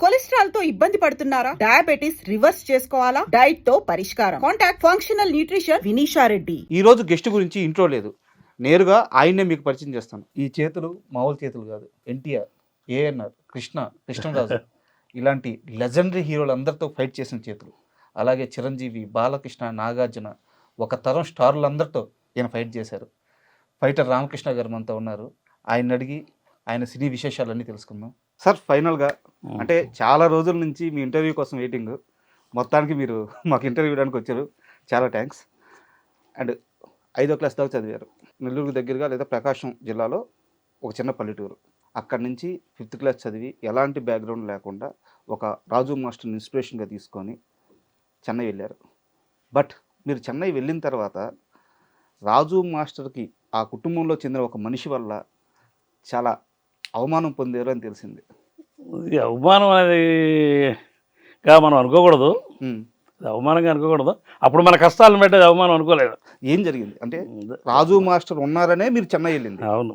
Cholesterol తో ఇబ్బంది పడుతున్నారా? డయాబెటిస్ రివర్స్ చేసుకోవాలా? డైట్ తో పరిష్కారం. Contact functional nutrition Vinisha Reddy. ఈ రోజు గెస్ట్ గురించి ఇంట్రో లేదు, నేరుగా ఆయన్నే మీకు పరిచయం చేస్తాను. ఈ చేతులు మామూలు చేతులు కాదు. ఎన్టీఆర్, ఏఎన్ఆర్, కృష్ణరాజు ఇలాంటి లెజెండరీ హీరోలందరితో ఫైట్ చేసిన చేతులు. అలాగే చిరంజీవి, బాలకృష్ణ, నాగార్జున, ఒక తరం స్టార్లందరితో ఈయన ఫైట్ చేశారు. ఫైటర్ రామకృష్ణ గారు మనతో ఉన్నారు. ఆయన అడిగి ఆయన సినీ విశేషాలన్నీ తెలుసుకుందాం. సార్, ఫైనల్గా అంటే చాలా రోజుల నుంచి మీ ఇంటర్వ్యూ కోసం వెయిటింగ్, మొత్తానికి మీరు మాకు ఇంటర్వ్యూ ఇవ్వడానికి వచ్చారు. చాలా థ్యాంక్స్. అండ్ 5వ క్లాస్ దాకా చదివారు. నెల్లూరు దగ్గరగా లేదా ప్రకాశం జిల్లాలో ఒక చిన్న పల్లెటూరు. అక్కడి నుంచి 5th క్లాస్ చదివి ఎలాంటి బ్యాక్గ్రౌండ్ లేకుండా ఒక రాజు మాస్టర్ని ఇన్స్పిరేషన్గా తీసుకొని చెన్నై వెళ్ళారు. బట్ మీరు చెన్నై వెళ్ళిన తర్వాత రాజు మాస్టర్కి ఆ కుటుంబంలో చెందిన ఒక మనిషి వల్ల చాలా అవమానం పొందారు అని తెలిసింది. ఇది అవమానం అనేది మనం అనుకోకూడదు. అవమానంగా అనుకోకూడదు. అప్పుడు మన కష్టాలను పెట్టేది అవమానం అనుకోలేదు. ఏం జరిగింది అంటే రాజు మాస్టర్ ఉన్నారనే మీరు చెన్నై వెళ్ళింది. అవును,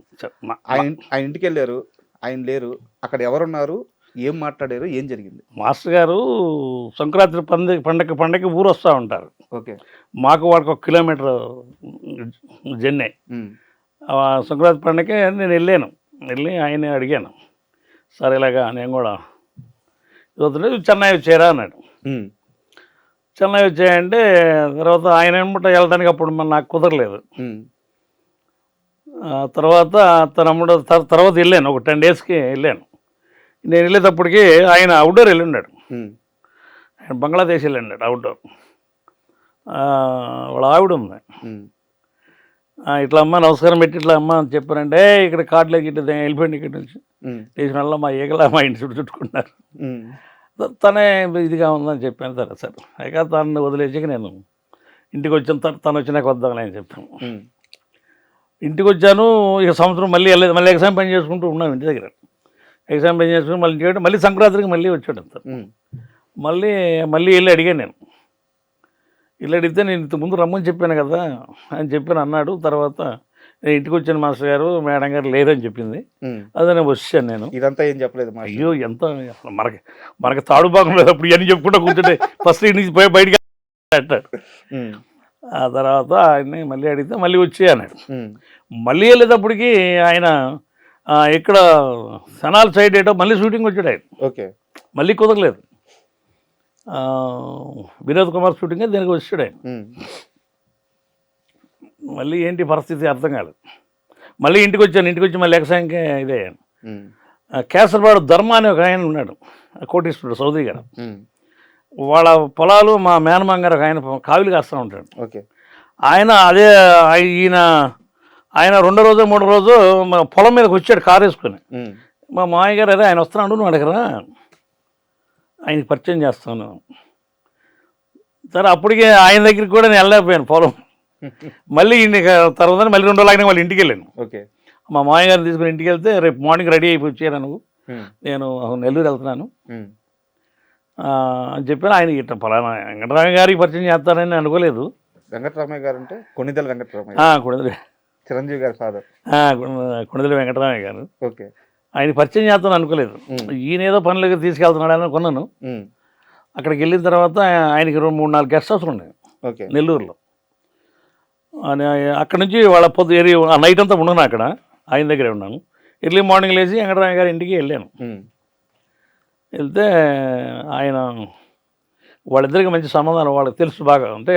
ఆయన ఇంటికి వెళ్ళారు, ఆయన లేరు. అక్కడ ఎవరున్నారు, ఏం మాట్లాడారు, ఏం జరిగింది? మాస్టర్ గారు సంక్రాంతి పండగకి ఊరు వస్తూ ఉంటారు. ఓకే. మాకు వాళ్ళకి 1 కిలోమీటర్ జర్నీ. సంక్రాంతి పండగకి నేను వెళ్ళి ఆయన్ని అడిగాను, సార్ ఇలాగా నేను కూడా చదువుతుంటే చెన్నై వచ్చారా అన్నాడు. చెన్నై వచ్చాయంటే తర్వాత ఆయన ఏమంటే వెళ్ళడానికి అప్పుడు నాకు కుదరలేదు. తర్వాత తనమ్ముడు తర్వాత వెళ్ళాను, ఒక 10 డేస్కి వెళ్ళాను. నేను వెళ్ళేటప్పటికి ఆయన అవుట్డోర్ వెళ్ళి ఉన్నాడు. ఆయన బంగ్లాదేశ్ వెళ్ళి ఉన్నాడు అవుట్డోర్. వాళ్ళ ఆవిడ ఉంది. ఇట్లా అమ్మ నమస్కారం పెట్టి ఇట్లా అమ్మ అని చెప్పారంటే ఇక్కడ కార్డులోకి ఇట్లా వెళ్ళిపోయింది. ఇక్కడ నుంచి చేసిన వల్ల మా ఈగలా మా ఇంటి చుట్టుకున్నారు. తనే ఇదిగా ఉందని చెప్పాను. సరే అయితే తను వదిలేసాక నేను ఇంటికి వచ్చాను. తను వచ్చినాక వద్దామని అని చెప్పాను. ఇంటికి వచ్చాను. ఇక సంవత్సరం మళ్ళీ వెళ్ళలేదు. మళ్ళీ ఎగ్జామ్ పని చేసుకుంటూ ఉన్నాం ఇంటి దగ్గర. ఎగ్జామ్ పని చేసుకుని మళ్ళీ ఇంటికి మళ్ళీ సంక్రాంతికి మళ్ళీ వచ్చాడు అంత. మళ్ళీ వెళ్ళి అడిగాను నేను. వెళ్ళి అడిగితే నేను ఇంతకుముందు రమ్మని చెప్పాను కదా అని చెప్పాను అన్నాడు. తర్వాత నేను ఇంటికి వచ్చాను మాస్టర్ గారు, మేడం గారు లేరని చెప్పింది. అదే నేను వచ్చాను. నేను ఇదంతా ఏం చెప్పలేదు. అయ్యో ఎంత మనకి తాడు భాగం లేదు. అప్పుడు ఇవన్నీ చెప్పుకుంటూ కూర్చుంటే ఫస్ట్ ఇంటి నుంచి బయటికి అంటాడు. ఆ తర్వాత ఆయన్ని మళ్ళీ అడిగితే మళ్ళీ వచ్చే అన్నాడు. మళ్ళీ వెళ్ళేటప్పటికి ఆయన ఇక్కడ సనాల్ సైడ్ ఏటో మళ్ళీ షూటింగ్ వచ్చాడు ఆయన. ఓకే. మళ్ళీ కుదరలేదు. వినోద్ కుమార్ షూటింగ్ దీనికి వచ్చాడు ఆయన. మళ్ళీ ఏంటి పరిస్థితి అర్థం కాలేదు. మళ్ళీ ఇంటికి వచ్చి మళ్ళీ ఎక్సాంకి ఇదే కేసరపాడు ధర్మ అనే ఒక ఆయన ఉన్నాడు, కోటీశ్వరుడు, సౌదీ గారు. వాళ్ళ పొలాలు మా మేనమామ గారు ఆయన కావిలి కాస్తూ ఉంటాడు. ఓకే. ఆయన ఆయన 2వ రోజు 3వ రోజు మా పొలం మీదకి వచ్చాడు కారు వేసుకొని. మా మామయ్య గారు అదే ఆయన వస్తున్నాడు, నువ్వు అడగరా ఆయనకి పరిచయం చేస్తాను. సరే అప్పటికే ఆయన దగ్గరికి కూడా నేను వెళ్ళలేకపోయాను పొలం. మళ్ళీ తర్వాత మళ్ళీ 2 రోజులు మళ్ళీ ఇంటికి వెళ్ళాను. ఓకే. మా మామయ్య గారిని తీసుకుని ఇంటికి వెళ్తే రేపు మార్నింగ్ రెడీ అయిపోయి వచ్చాను నువ్వు, నేను నెల్లూరు వెళ్తున్నాను అని చెప్పాను. ఆయన ఇట్లా ఫలానా వెంకటరామయ్య గారికి పరిచయం చేస్తానని అనుకోలేదు. వెంకటరామయ్య గారు అంటే కొణిదెల వెంకటరామయ్య, కొణిదెల చిరంజీవి గారి ఫాదర్. కొణిదెల వెంకటరామయ్య గారు. ఓకే. ఆయన పరిచయం చేస్తాను అనుకోలేదు. ఈయన ఏదో పనులకి తీసుకెళ్తున్నాడు అని కొన్నాను. అక్కడికి వెళ్ళిన తర్వాత ఆయనకి 3-4 గెస్ట్ హౌస్లు ఉన్నాయి నెల్లూరులో. అక్కడ నుంచి వాళ్ళ నైట్ అంతా ఉన్నాను అక్కడ, ఆయన దగ్గరే ఉన్నాను. ఎర్లీ మార్నింగ్ లేచి వెంకటరామయ్య గారి ఇంటికి వెళ్ళాను. వెళ్తే ఆయన వాళ్ళిద్దరికి మంచి సంబంధాలు వాళ్ళకి తెలుసు బాగా. అంటే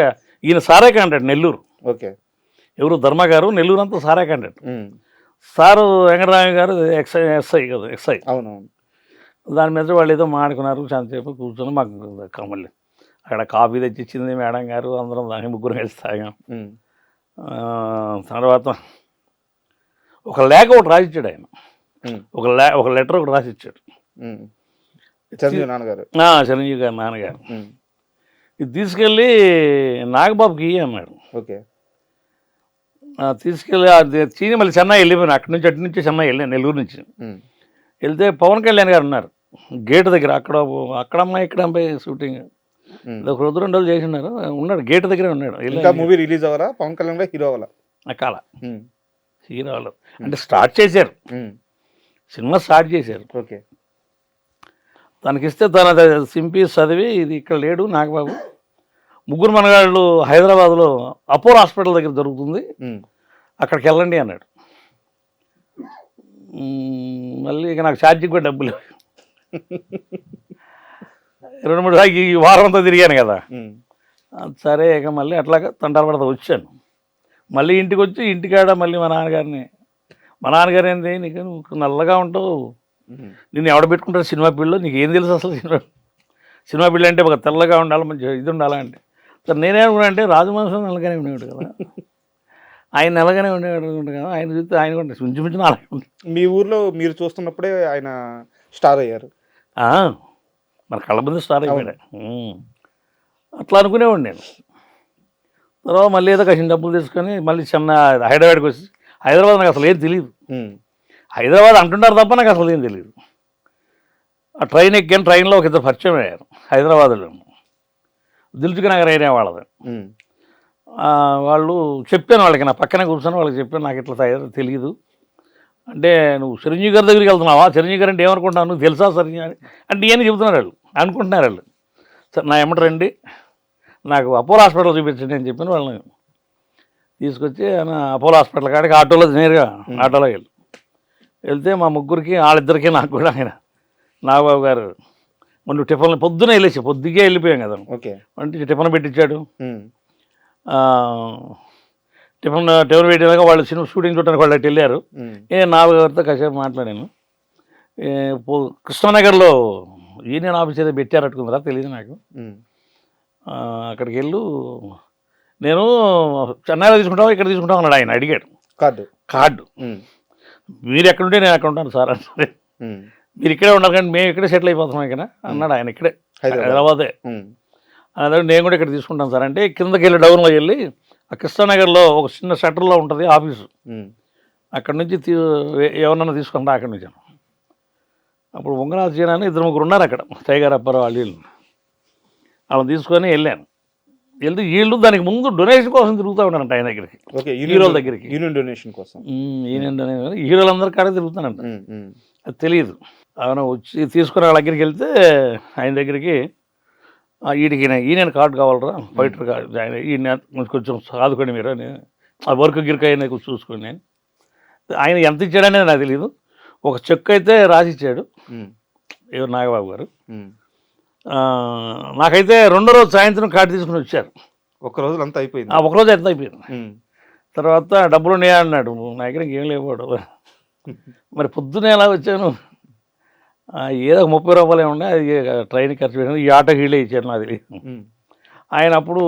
ఈయన సారే క్యాండిడేట్ నెల్లూరు. ఓకే. ఎవరు ధర్మ గారు నెల్లూరు అంతా సారే క్యాండిడేట్. సారు వెంకటరామయ్య గారు ఎస్ఐ కదా, ఎస్ఐ. అవునవును. దాని మీద వాళ్ళు ఏదో మాడుకున్నారు. చాలాసేపు కూర్చొని మాకు మళ్ళీ అక్కడ కాఫీ తెచ్చిచ్చింది మేడం గారు, అందరం దాన్ని 3 కలిసి తాగాం. తర్వాత ఒక లేఖ ఒకటి రాసిచ్చాడు ఆయన. ఒక లెటర్ ఒకటి రాసిచ్చాడు చిరంజీవి నాన్నగారు. చిరంజీవి గారు నాన్నగారు. ఇది తీసుకెళ్ళి నాగబాబుకి అన్నాడు. ఓకే. తీసుకెళ్ళి చీని మళ్ళీ చెన్నై వెళ్ళిపోయాను. అటు నుంచి చెన్నై వెళ్ళాను, నెల్లూరు నుంచి. వెళ్తే పవన్ కళ్యాణ్ గారు ఉన్నారు గేటు దగ్గర. అక్కడ అమ్మాయి ఇక్కడ అమ్మాయి షూటింగ్ ఒక 2 రోజులు చేసి ఉన్నాడు గేటు దగ్గరే ఉన్నాడు. ఇంకా మూవీ రిలీజ్ అవ్వరా? పవన్ కళ్యాణ్ హీరో అవ్వాలా? అకాల హీరో అంటే స్టార్ట్ చేశారు, సినిమా స్టార్ట్ చేశారు. ఓకే. తనకిస్తే తన సింపి చదివి ఇది ఇక్కడ లేడు నాగబాబు, ముగ్గురు మనగాళ్ళు హైదరాబాద్లో అపోలో హాస్పిటల్ దగ్గర దొరుకుతుంది, అక్కడికి వెళ్ళండి అన్నాడు. మళ్ళీ ఇక నాకు ఛార్జీకి కూడా డబ్బులు 2-3 సార్లు ఈ వారం అంతా తిరిగాను కదా. సరే ఇక మళ్ళీ అట్లాగా తంటాలు పడతా వచ్చాను. మళ్ళీ ఇంటికి వచ్చి ఇంటికాడ మళ్ళీ మా నాన్నగారు ఏంది నీకు నువ్వు నల్లగా ఉంటావు, నిన్ను ఎవడ పెట్టుకుంటారు సినిమా ఫీల్డ్లో, నీకు ఏం తెలుసు అసలు సినిమా ఫీల్డ్ అంటే ఒక తెల్లగా ఉండాలి, మంచి ఇది ఉండాలా అంటే. సార్ నేనేమనుకున్నా అంటే రాజవంశం నల్లగానే ఉండేవాడు కదా, ఆయన నల్లగానే ఉండేవాడు కదా, ఆయన చూస్తే ఆయన కూడా ఇంచుమించు అలాగే ఉంటుంది. మీ ఊర్లో మీరు చూస్తున్నప్పుడే ఆయన స్టార్ అయ్యారు. మన కళ్ళ ముందు స్టార్ అయిపోయాడు. అట్లా అనుకునేవాడు నేను. తర్వాత మళ్ళీ ఏదో కాసిన డబ్బులు తీసుకొని మళ్ళీ హైదరాబాద్కి వచ్చి, హైదరాబాద్ నాకు అసలు ఏం తెలియదు, హైదరాబాద్ అంటుంటారు తప్ప నాకు అసలు ఏం తెలియదు. ఆ ట్రైన్ ఎక్కాను, ట్రైన్లో ఒక ఇద్దరు పరిచయం అయ్యారు హైదరాబాద్లో, దిల్సుఖ్ నగర్ ఏరియా వాళ్ళది. వాళ్ళు చెప్పాను వాళ్ళకి, నా పక్కనే కూర్చొని వాళ్ళకి చెప్పాను నాకు ఇట్లా తెలియదు అంటే, నువ్వు చిరంజీవి గారి దగ్గరికి వెళ్తున్నావా, చిరంజీవి గారు అంటే ఏమనుకుంటున్నావు, నువ్వు తెలుసా చిరంజీవి అంటే ఏమని చెబుతున్నారు వాళ్ళు, అనుకుంటున్నారు వాళ్ళు. సరే నా ఎమ్మటి రండి, నాకు అపోలో హాస్పిటల్ చూపించండి అని చెప్పిన వాళ్ళని తీసుకొచ్చి అపోలో హాస్పిటల్ కాడికి ఆటోలో నేరుగా ఆటోలో వెళ్తే మా ముగ్గురికి వాళ్ళిద్దరికీ నాకు కూడా ఆయన నాగబాబు గారు మొన్న టిఫిన్ పొద్దునే పొద్దుగే వెళ్ళిపోయాం కదా, అంటే టిఫిన్ పెట్టించాడు. టిఫిన్ పెట్టినాక వాళ్ళు సినిమా షూటింగ్ చూడడానికి వాళ్ళు అటు వెళ్ళారు. నాగబాబు గారితో కాసేపు మాట్లాడాను. కృష్ణానగర్లో యూనియన్ ఆఫీస్ ఏదో పెట్టారట్టుకుందిరా తెలియదు నాకు. అక్కడికి నేను చెన్నైలో తీసుకుంటావా ఇక్కడ తీసుకుంటావు అన్నాడు ఆయన, అడిగాడు కార్డు. మీరు ఎక్కడుంటే నేను ఎక్కడ ఉంటాను సార్ అంటే, మీరు ఇక్కడే ఉండాలి కానీ మేము ఇక్కడే సెటిల్ అయిపోతున్నాం ఇక్కడ అన్నాడు ఆయన, ఇక్కడే హైదరాబాదే. అదే నేను కూడా ఇక్కడ తీసుకుంటాను సార్ అంటే, కిందకి వెళ్ళి డౌన్లో వెళ్ళి ఆ కృష్ణానగర్లో ఒక చిన్న షట్టర్లో ఉంటుంది ఆఫీసు, అక్కడి నుంచి ఎవరన్నా తీసుకుంటా అక్కడి నుంచి. అప్పుడు ఉంగరాజు అని 2-3 ఉన్నారు అక్కడ, టైగర్ అప్పారావు వాళ్ళని తీసుకొని వెళ్ళాను. వెళ్తే వీళ్ళు దానికి ముందు డొనేషన్ కోసం తిరుగుతూ ఉన్నారంట ఆయన దగ్గరికి, హీరోల దగ్గరికి, యూనియన్ డొనేషన్ కోసం. హీరోలందరి కాడే తిరుగుతానంట, అది తెలియదు. ఆయన వచ్చి తీసుకుని వాళ్ళ దగ్గరికి వెళ్తే ఆయన దగ్గరికి, వీడికి ఈయన కార్డు కావాలరా, ఫైటర్ కార్డు, ఈయన కొంచెం సాదుకోండి మీరు అని, ఆ వర్క్ గిరిక అయినా చూసుకోండి అని. ఆయన ఎంత ఇచ్చాడనేది నాకు తెలియదు. ఒక చెక్ అయితే రాసి ఇచ్చాడు ఎవరు నాగబాబు గారు. నాకైతే 2వ రోజు సాయంత్రం కార్డు తీసుకుని వచ్చారు. ఒకరోజు అంతా అయిపోయింది, ఒకరోజు ఎంత అయిపోయింది. తర్వాత డబ్బులు ఉన్నాయా అన్నాడు, నా దగ్గర ఇంకేం లేవాడు. మరి పొద్దునే ఎలా వచ్చాను, ఏదో 30 రూపాయలు ఉన్నాయి, అది ట్రైన్ ఖర్చు పెట్టాను, ఈ ఆటోకి వీళ్ళే ఇచ్చాడు నాకు తెలియదు. ఆయన అప్పుడు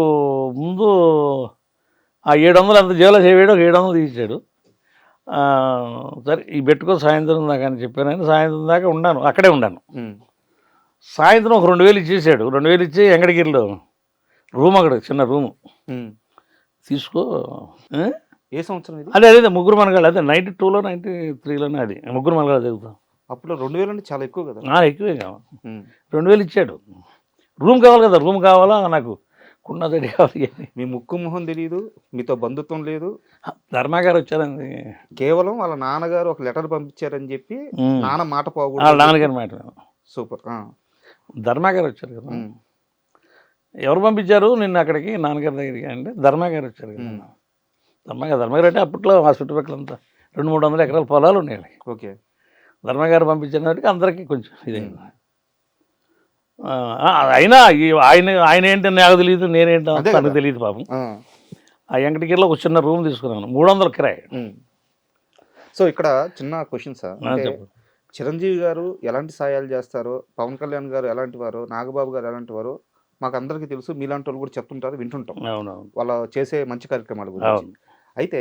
ముందు ఆ 700 అంత జేబులో చేయవేడు, ఒక 700 తీసాడు. సరే ఈ పెట్టుకో సాయంత్రం దాకా అని చెప్పాను. ఆయన సాయంత్రం దాకా ఉన్నాను, అక్కడే ఉన్నాను. సాయంత్రం ఒక 2000 ఇచ్చేసాడు. 2000 ఇచ్చి వెంకటగిరిలో రూమ్, అక్కడ చిన్న రూము తీసుకో. ఏ సంవత్సరం ఇది? అదే ముగ్గురు మనగాళ్ళు, అదే 92లో 93లోనే, అది ముగ్గురు మనగాళ్ళు చదువుతాం. అప్పుడు 2000 అంటే చాలా ఎక్కువ కదా. ఎక్కువే కావాలి. 2000 ఇచ్చాడు. రూమ్ కావాలి కదా, రూమ్ కావాలా నాకు, కుండదడి కావాలి. మీ ముక్కు మొహం తెలియదు, మీతో బంధుత్వం లేదు. ధర్మాగారు వచ్చారండి, కేవలం వాళ్ళ నాన్నగారు ఒక లెటర్ పంపించారని చెప్పి నాన్న మాట పోకూడదు, నాన్నగారి మాట. సూపర్. ధర్మాగారు వచ్చారు కదా. ఎవరు పంపించారు నిన్ను అక్కడికి నాన్నగారి దగ్గరికి అంటే, ధర్మాగారు వచ్చారు కదా. ధర్మగారు అంటే అప్పట్లో ఆ చుట్టుపక్కలంతా 200-300 ఎకరాల పొలాలు ఉన్నాయి. ఓకే, ధర్మగారు పంపించిన వాటికి అందరికీ కొంచెం ఇదైంది. అయినా ఆయన ఏంటో నాకు తెలియదు, నేనేంటో తనకు తెలియదు పాపం. ఆ వెంకటగిరిలో ఒక చిన్న రూమ్ తీసుకున్నాను, 300 కిరాయి. సో ఇక్కడ చిన్న క్వశ్చన్ సార్, చిరంజీవి గారు ఎలాంటి సాయాలు చేస్తారో, పవన్ కళ్యాణ్ గారు ఎలాంటి వారో, నాగబాబు గారు ఎలాంటి వారో మాకు అందరికీ తెలుసు, మీలాంటి వాళ్ళు కూడా చెప్తుంటారు, వింటుంటాం వాళ్ళ చేసే మంచి కార్యక్రమాల గురించి. అయితే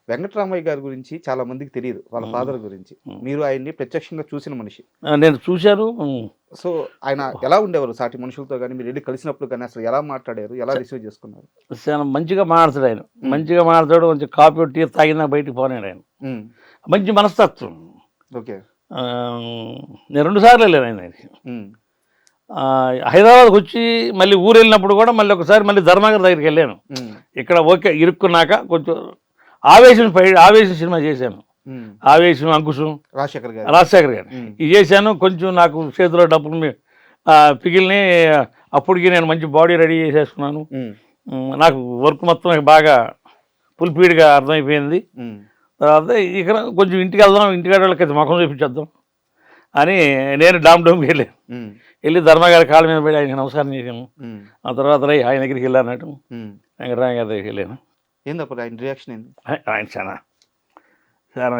వెంకటరామయ్య గారి గురించి చాలా మందికి తెలియదు, వాళ్ళ ఫాదర్ గురించి. మీరు ఆయన్ని ప్రత్యక్షంగా చూసిన మనిషి. నేను చూశాను. సో ఆయన ఎలా ఉండేవారు సాటి మనుషులతో కానీ, మీరు వెళ్ళి కలిసినప్పుడు కానీ అసలు ఎలా మాట్లాడారు, ఎలా రిసీవ్ చేసుకున్నారు? చాలా మంచిగా మాట్లాడతాడు ఆయన, మంచిగా మాట్లాడాడు. కొంచెం కాఫీ టీ తాగినా బయటికి పోనాడు ఆయన, మంచి మనస్తత్వం. ఓకే, నేను 2 సార్లు వెళ్ళాను ఆయన. హైదరాబాద్కి వచ్చి మళ్ళీ ఊరు వెళ్ళినప్పుడు కూడా మళ్ళీ ఒకసారి మళ్ళీ ధర్మాగారి దగ్గరికి వెళ్ళాను. ఇక్కడ ఓకే ఇరుక్కున్నాక కొంచెం ఆవేశం సినిమా చేశాను. ఆవేశం, అంకుశం, రాజశేఖర్ గారు ఇది చేశాను. కొంచెం నాకు చేతిలో డబ్బులు పికిల్ని అప్పటికి నేను మంచి బాడీ రెడీ చేసేసుకున్నాను. నాకు వర్క్ మొత్తం బాగా ఫుల్ఫీడ్గా అర్థమైపోయింది. తర్వాత ఇక్కడ కొంచెం ఇంటికి వెళ్దాం, ఇంటికాడ వాళ్ళకి ముఖం చూపించేద్దాం అని నేను డోమ్కి వెళ్ళి ధర్మగారి కాళ్ళ మీద పడి ఆయనకి నమస్కారం చేశాను. ఆ తర్వాత ఆయన దగ్గరికి వెళ్ళానట్టు వెంకటరామ గారి దగ్గరికి వెళ్ళాను. ఏందప్పుడు ఆయన రియాక్షన్ ఏంది? ఆయన చాలా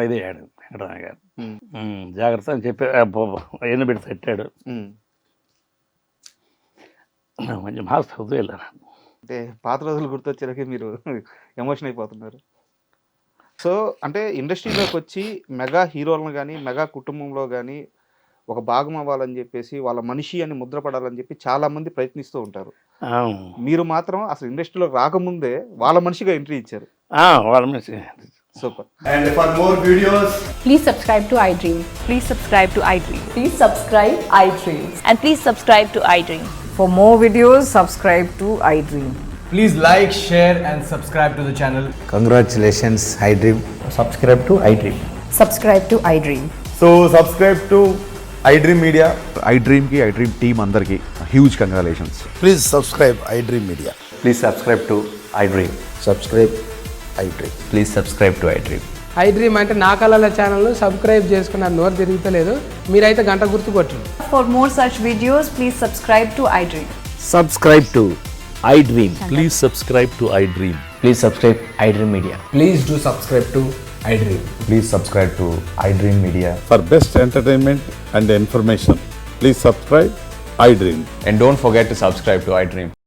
ఇది అయ్యాడు వెంకటరామ గారు. జాగ్రత్త అని చెప్పి ఎన్ని పెట్టి తట్టాడు. మంచి మాస్ అవుతూ వెళ్ళాను. అంటే పాత రోజులు గుర్తొచ్చేసరికి మీరు ఎమోషన్ అయిపోతున్నారు. సో అంటే ఇండస్ట్రీలోకి వచ్చి మెగా హీరోలను కానీ మెగా కుటుంబంలో కానీ ఒక భాగం అవ్వాలని చెప్పేసి వాళ్ళ మనిషి అని ముద్రపడాలని చెప్పి చాలా మంది ప్రయత్నిస్తూ ఉంటారు. మీరు మాత్రం అసలు ఇండస్ట్రీలో రాకముందే వాళ్ళ మనిషిగా ఎంట్రీ ఇచ్చారు. వాళ్ళ మనిషి. Super. And for more videos, Please subscribe to iDream. Please subscribe to iDream. Please subscribe iDream. And please subscribe to iDream. For more videos, subscribe to iDream. please like, share and subscribe to the channel. Congratulations, iDream. Subscribe to iDream. Subscribe to iDream. So subscribe to iDream Media. iDream ki iDream team andarki huge congratulations. Please subscribe iDream Media. Please subscribe to iDream. Subscribe iDream. Please subscribe to iDream. iDream అంటే నా కళల ఛానల్ను subscribe చేసుకున్నారు. నోరు తిరుగుతలేదు, మీరైతే గంట గుర్తు కొట్టండి. For more such videos, please subscribe to iDream. Subscribe to iDream. Please subscribe to iDream. Please subscribe iDream Media. Please do subscribe to iDream. Please subscribe to iDream Media. For best entertainment and information, please subscribe iDream. And don't forget to subscribe to iDream.